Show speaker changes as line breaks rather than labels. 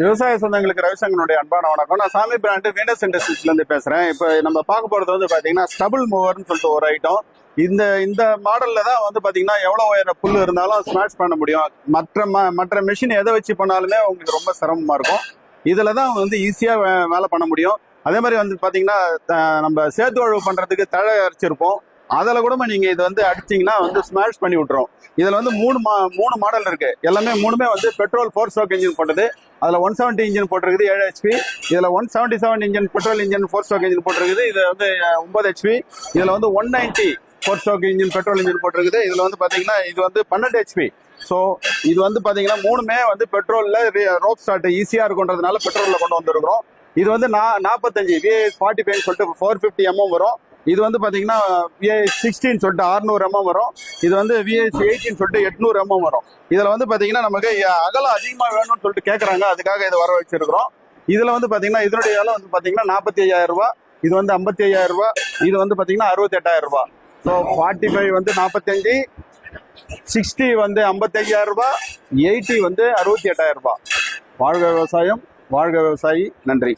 விவசாய சொந்தங்களுக்கு ரவிசங்கனுடைய அன்பான வணக்கம். நான் சாமி பிராண்டு வீனஸ் இண்டஸ்ட்ரீஸ்ல இருந்து பேசுறேன். இப்போ நம்ம பார்க்க போறது வந்து பாத்தீங்கன்னா ஸ்டபிள் மூவர்னு சொல்லிட்டு ஒரு ஐட்டம். இந்த மாடல்ல தான் வந்து பாத்தீங்கன்னா எவ்வளவு உயர புல் இருந்தாலும் ஸ்மாஷ் பண்ண முடியும். மற்ற மிஷின் எதை வச்சு பண்ணாலுமே உங்களுக்கு ரொம்ப சிரமமா இருக்கும். இதுல தான் வந்து ஈஸியா வேலை பண்ண முடியும். அதே மாதிரி வந்து பாத்தீங்கன்னா நம்ம சேத்து உழவு பண்றதுக்கு தழை அரைச்சிருப்போம். அதில் கூட நீங்க இது வந்து அடிச்சீங்கன்னா வந்து ஸ்மாஷ் பண்ணி விட்டுரும். இதுல வந்து மூணு மாடல் இருக்கு. எல்லாமே மூணுமே வந்து பெட்ரோல் 4 ஸ்ட்ரோக் இன்ஜின் போட்டது. அதுல 170 இன்ஜின் போட்டிருக்குது 7 HP. இதுல 177 engine petrol engine 4 stroke engine போட்டிருக்குது. இது வந்து 9 HP. இதுல வந்து 190 4 ஸ்ட்ரோக் இன்ஜின் பெட்ரோல் இன்ஜின் போட்டிருக்குது. இதுல வந்து பாத்தீங்கன்னா இது வந்து 12 HP. ஸோ இது வந்து பாத்தீங்கன்னா மூணுமே வந்து பெட்ரோல்ல ரோப் ஸ்டார்ட் ஈஸியா இருக்குன்றதுனால பெட்ரோல்ல கொண்டு வந்திருக்கிறோம். இது வந்து 45 VAS 45 சொல்லிட்டு 450 mm வரும். இது வந்து பாத்தீங்கன்னா VAS 16 சொல்லிட்டு 600 mm வரும். இது வந்து VAS 18 சொல்லிட்டு 800 mm வரும். இதுல வந்து பாத்தீங்கன்னா நமக்கு அகலம் அதிகமா வேணும்னு சொல்லிட்டு கேக்குறாங்க. அதுக்காக இதை வர வச்சிருக்கிறோம். இதுல வந்து பாத்தீங்கன்னா இதனுடைய விலை வந்து பாத்தீங்கன்னா 45,000 ரூபாய். இது வந்து 55,000 ரூபாய். இது வந்து பாத்தீங்கன்னா 68,000 ரூபாய். ஸோ 45 வந்து 45, 60 வந்து 55,000 ரூபாய், 80 வந்து 68,000 ரூபாய். வாழ்க விவசாயம், வாழ்க விவசாயி. நன்றி.